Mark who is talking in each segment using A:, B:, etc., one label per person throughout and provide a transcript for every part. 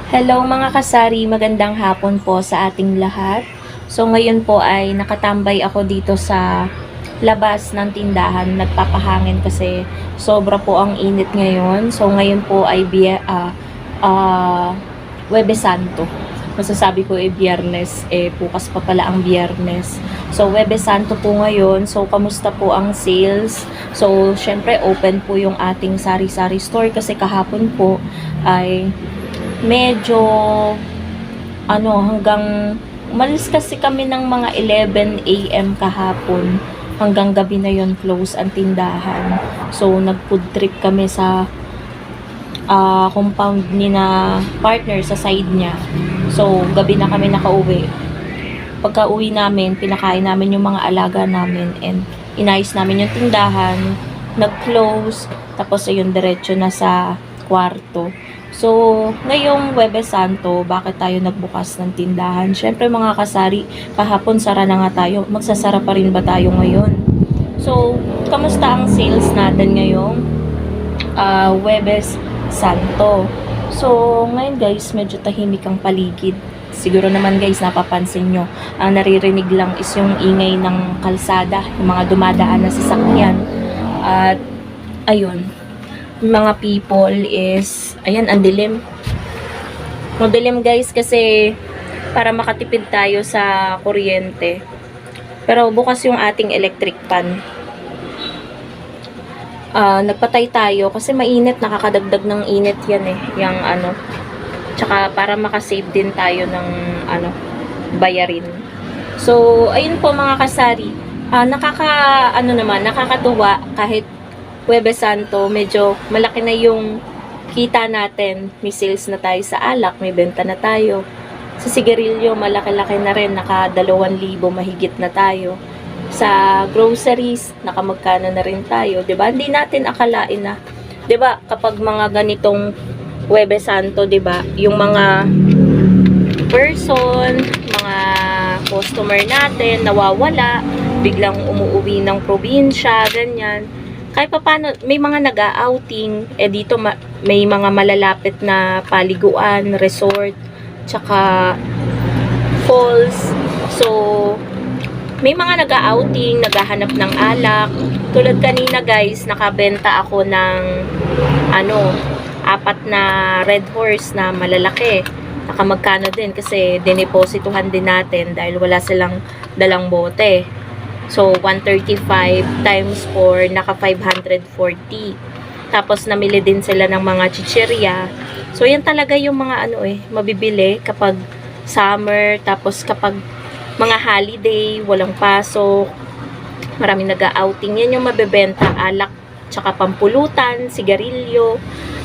A: Hello mga kasari, magandang hapon po sa ating lahat. So ngayon po ay nakatambay ako dito sa labas ng tindahan, nagpapahangin kasi sobra po ang init ngayon. So ngayon po ay Huwebes Santo. Masasabi ko ay Biyernes, bukas pa pala ang Biyernes. So Huwebes Santo po ngayon. So kamusta po ang sales? So syempre open po yung ating sari-sari store kasi kahapon po ay medyo hanggang umalis kasi kami ng mga 11 a.m. kahapon hanggang gabi na yon close ang tindahan. So nag-food trip kami sa compound ni na partner sa side niya. So gabi na kami nakauwi. Pagka uwi namin, pinakain namin yung mga alaga namin and inayos namin yung tindahan, nag-close, tapos ayun diretso na sa kwarto. So, ngayong Huwebes Santo, bakit tayo nagbukas ng tindahan? Syempre mga kasari, kahapon sara na nga tayo. Magsasara pa rin ba tayo ngayon? So, kamusta ang sales natin ngayong Huwebes Santo? So, ngayon guys, medyo tahimik ang paligid. Siguro naman guys, napapansin nyo, ang naririnig lang is yung ingay ng kalsada, yung mga dumadaan na sasakyan. At, ayun, mga people is, ayan, ang dilim. Madilim guys kasi para makatipid tayo sa kuryente. Pero bukas yung ating electric fan. Nagpatay tayo kasi mainit, nakakadagdag ng init yan eh. Yung tsaka para makasave din tayo ng bayarin. So, ayun po mga kasari. Nakakatuwa kahit Huwebes Santo, medyo malaki na yung kita natin. May sales na tayo sa alak, may benta na tayo. Sa sigarilyo, malaki-laki na rin, naka 2,000 mahigit na tayo. Sa groceries, nakamagkano na rin tayo, 'di ba? Hindi natin akalain na, 'di ba, kapag mga ganitong Huwebes Santo, 'di ba, yung mga person, mga customer natin nawawala, biglang umuuwi ng probinsya, ganyan. Kahit pa paano, may mga nag-outing, dito may mga malalapit na paliguan, resort, tsaka falls. So, may mga nag-outing, naghahanap ng alak. Tulad kanina guys, nakabenta ako ng 4 na Red Horse na malalaki. Nakamagkano din kasi dineposituhan din natin dahil wala silang dalang bote. So, 135 times 4, naka 540. Tapos, namili din sila ng mga chichirya. So, yan talaga yung mga mabibili kapag summer. Tapos, kapag mga holiday, walang pasok, maraming nag-outing. Yan yung mabebenta, alak, tsaka pampulutan, sigarilyo.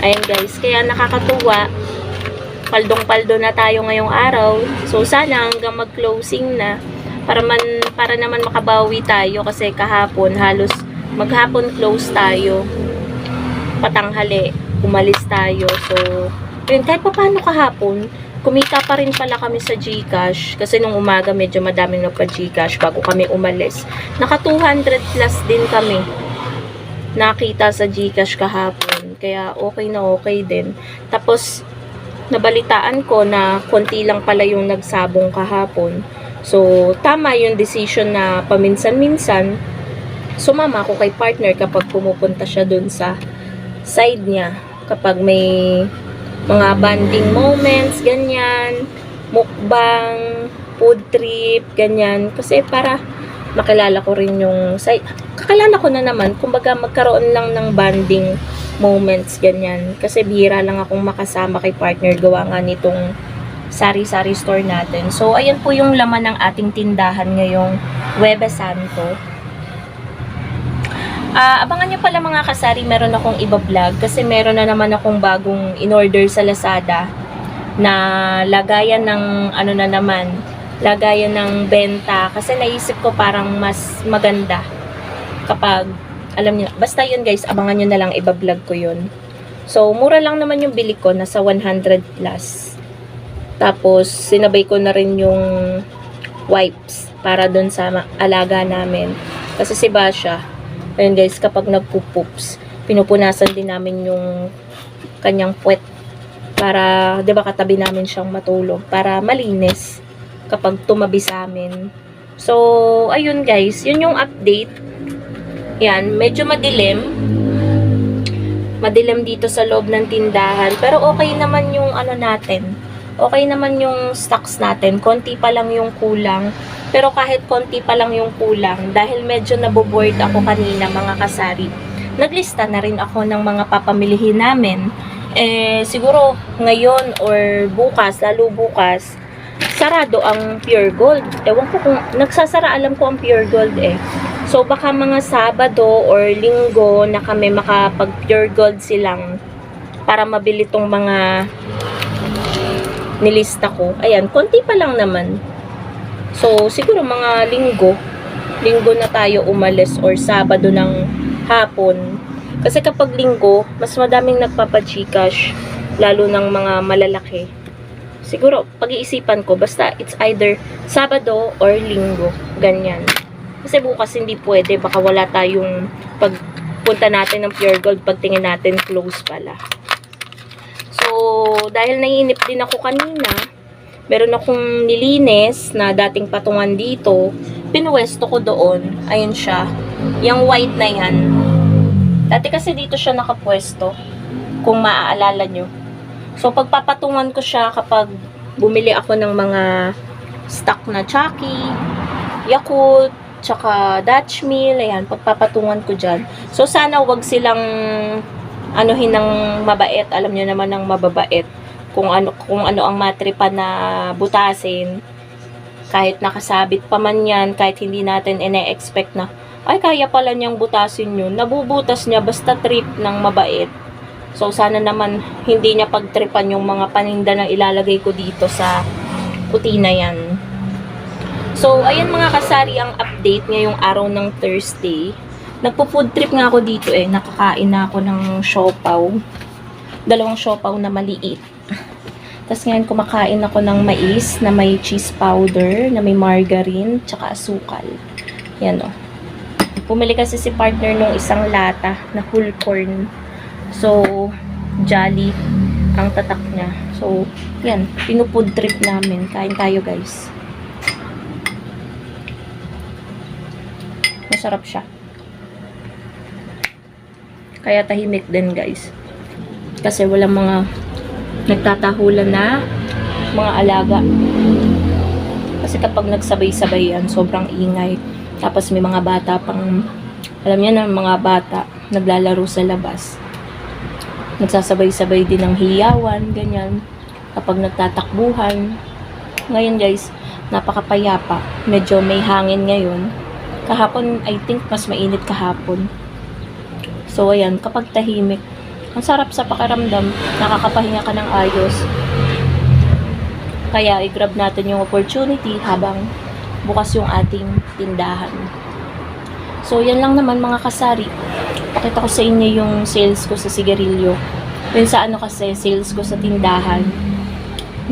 A: Ayan guys, kaya nakakatuwa. Paldong-paldo na tayo ngayong araw. So, sana hanggang mag-closing na. Para naman makabawi tayo kasi kahapon halos maghapon close tayo, patanghali umalis tayo. So yun, kahit pa paano kahapon kumita pa rin pala kami sa GCash kasi nung umaga medyo madaming nagpa-GCash bago kami umalis. Naka 200 plus din kami nakita sa GCash kahapon, kaya okay na okay din. Tapos nabalitaan ko na konti lang pala yung nagsabong kahapon. So, tama yung decision na paminsan-minsan sumama ako kay partner kapag pumupunta siya dun sa side niya. Kapag may mga bonding moments, ganyan, mukbang, food trip, ganyan. Kasi para makilala ko rin yung side. Kakilala ko na naman, kumbaga magkaroon lang ng bonding moments, ganyan. Kasi bihira lang akong makasama kay partner, gawa nga nitong sari-sari store natin. So, ayan po yung laman ng ating tindahan ngayong Huwebes Santo. Abangan nyo pala mga kasari, meron akong iba-vlog kasi meron na naman akong bagong in-order sa Lazada na lagayan ng lagayan ng benta kasi naisip ko parang mas maganda kapag, alam niyo, basta yun guys, abangan nyo na lang, iba-vlog ko yun. So, mura lang naman yung bili ko, nasa 100 plus. Tapos, sinabay ko na rin yung wipes para dun sa alaga namin. Kasi si Basha, ayun guys, kapag nagpupoops, pinupunasan din namin yung kanyang puwet Para, di ba, katabi namin siyang matulog. Para malinis kapag tumabi sa amin. So, ayun guys. Yun yung update. Yan. Medyo madilim. Madilim dito sa loob ng tindahan. Pero okay naman yung ano natin. Okay naman yung stocks natin. Konti pa lang yung kulang. Pero kahit konti pa lang yung kulang, dahil medyo naboboard ako kanina mga kasari, naglista na rin ako ng mga papamilihin namin. Siguro ngayon or bukas, lalo bukas, sarado ang Pure Gold. Ewan ko kung, nagsasara alam ko ang Pure Gold eh. So baka mga Sabado or Linggo na kami makapag Pure Gold silang para mabili tong mga nilista ko. Ayan, konti pa lang naman. So, siguro mga linggo na tayo umalis or Sabado ng hapon. Kasi kapag linggo, mas madaming nagpapa-Gcash, lalo ng mga malalaki. Siguro, pag-iisipan ko, basta it's either Sabado or Linggo. Ganyan. Kasi bukas hindi pwede, baka wala tayong pagpunta natin ng Pure Gold, pagtingin natin close pala. So, dahil naiinip din ako kanina, meron akong nilinis na dating patungan dito. Pinuwesto ko doon. Ayun siya. Yung white na yan. Dati kasi dito siya nakapwesto. Kung maaalala nyo. So, pagpapatungan ko siya kapag bumili ako ng mga stock na Chucky, Yakult, tsaka Dutch Mill. Ayan, pagpapatungan ko dyan. So, sana wag silang anuhin ng mabait. Alam nyo naman ng mababait. Kung ano ang matripa na butasin, kahit nakasabit pa man yan, kahit hindi natin ine-expect na, ay kaya pala niyang butasin yun, nabubutas niya basta trip ng mabait. So sana naman hindi niya pagtripan yung mga paninda na ilalagay ko dito sa kutina yan. So ayan mga kasari ang update ngayong araw ng Thursday. Nagpo-food trip nga ako dito eh, nakakain na ako ng siopaw. 2 siopaw na maliit. Tapos ngayon kumakain ako ng mais na may cheese powder, na may margarine, tsaka asukal. Yan o. Pumili kasi si partner nung isang lata na whole corn. So, Jolly ang tatak niya. So, yan. Pinufood trip namin. Kain tayo guys. Masarap siya. Kaya tahimik din guys. Kasi walang mga nagtatahulan na mga alaga. Kasi kapag nagsabay-sabay yan, sobrang ingay. Tapos may mga bata pang, alam niyo na, mga bata naglalaro sa labas. Nagsasabay-sabay din ng hiyawan, ganyan. Kapag nagtatakbuhan. Ngayon guys, napakapayapa. Medyo may hangin ngayon. Kahapon, I think, mas mainit kahapon. So, ayan, kapag tahimik, ang sarap sa pakiramdam, nakakapahinga ka ng ayos. Kaya, i-grab natin yung opportunity habang bukas yung ating tindahan. So, yan lang naman mga kasari. Pakita ko sa inyo yung sales ko sa sigarilyo. Yun sa ano kasi, sales ko sa tindahan,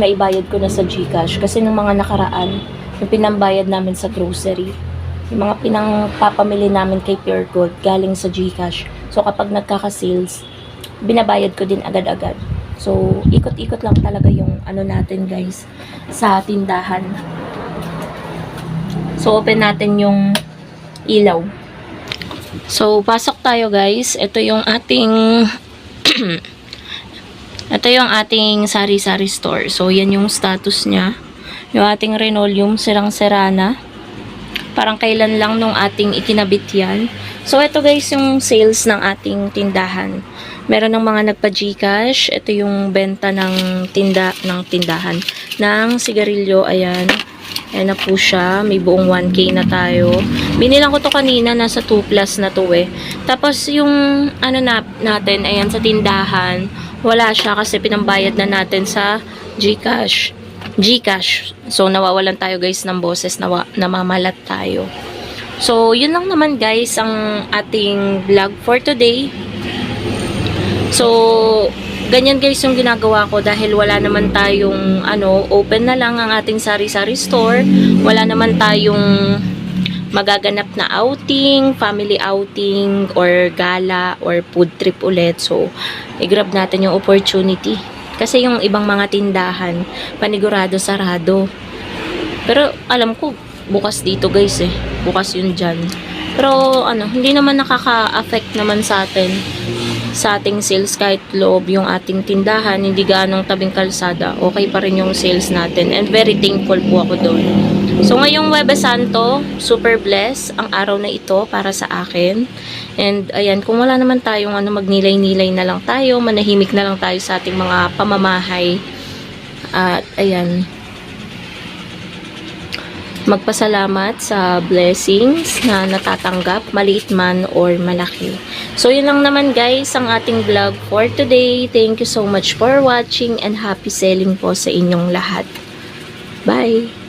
A: naibayad ko na sa Gcash. Kasi nung mga nakaraan, yung pinambayad namin sa grocery, yung mga pinangpapamili namin kay Pure Gold, galing sa Gcash. So, kapag nagkaka-sales, binabayad ko din agad-agad. So, ikot-ikot lang talaga yung ano natin guys, sa tindahan. So, open natin yung ilaw. So, pasok tayo guys. Ito yung ating ito yung ating sari-sari store. So, yan yung status niya. Yung ating Renoleum, sirang-sira na. Parang kailan lang nung ating ikinabit yan. So, ito guys yung sales ng ating tindahan. Meron ng mga nagpa-Gcash. Ito yung benta ng tindahan. Ng sigarilyo, ayan. Ayan na po siya. May buong 1K na tayo. Binilang ko to kanina. Nasa 2 plus na to eh. Tapos yung ano natin, ayan sa tindahan. Wala siya kasi pinambayad na natin sa Gcash. So, nawawalan tayo guys ng boses. Namamalat tayo. So, yun lang naman guys ang ating vlog for today. So, ganyan guys yung ginagawa ko dahil wala naman tayong open na lang ang ating sari-sari store. Wala naman tayong magaganap na outing, family outing, or gala, or food trip ulit. So, i-grab natin yung opportunity. Kasi yung ibang mga tindahan, panigurado sarado. Pero alam ko, bukas dito guys eh. Bukas yun dyan. Pero ano, hindi naman nakaka-affect naman sa atin sa ating sales kahit loob yung ating tindahan, hindi gaanong tabing kalsada, okay pa rin yung sales natin and very thankful po ako doon. So ngayong Huwebes Santo, super blessed ang araw na ito para sa akin. And ayan, kung wala naman tayong magnilay-nilay na lang tayo, manahimik na lang tayo sa ating mga pamamahay. At ayan, magpasalamat sa blessings na natatanggap, maliit man or malaki. So, yun lang naman guys ang ating vlog for today. Thank you so much for watching and happy selling po sa inyong lahat. Bye!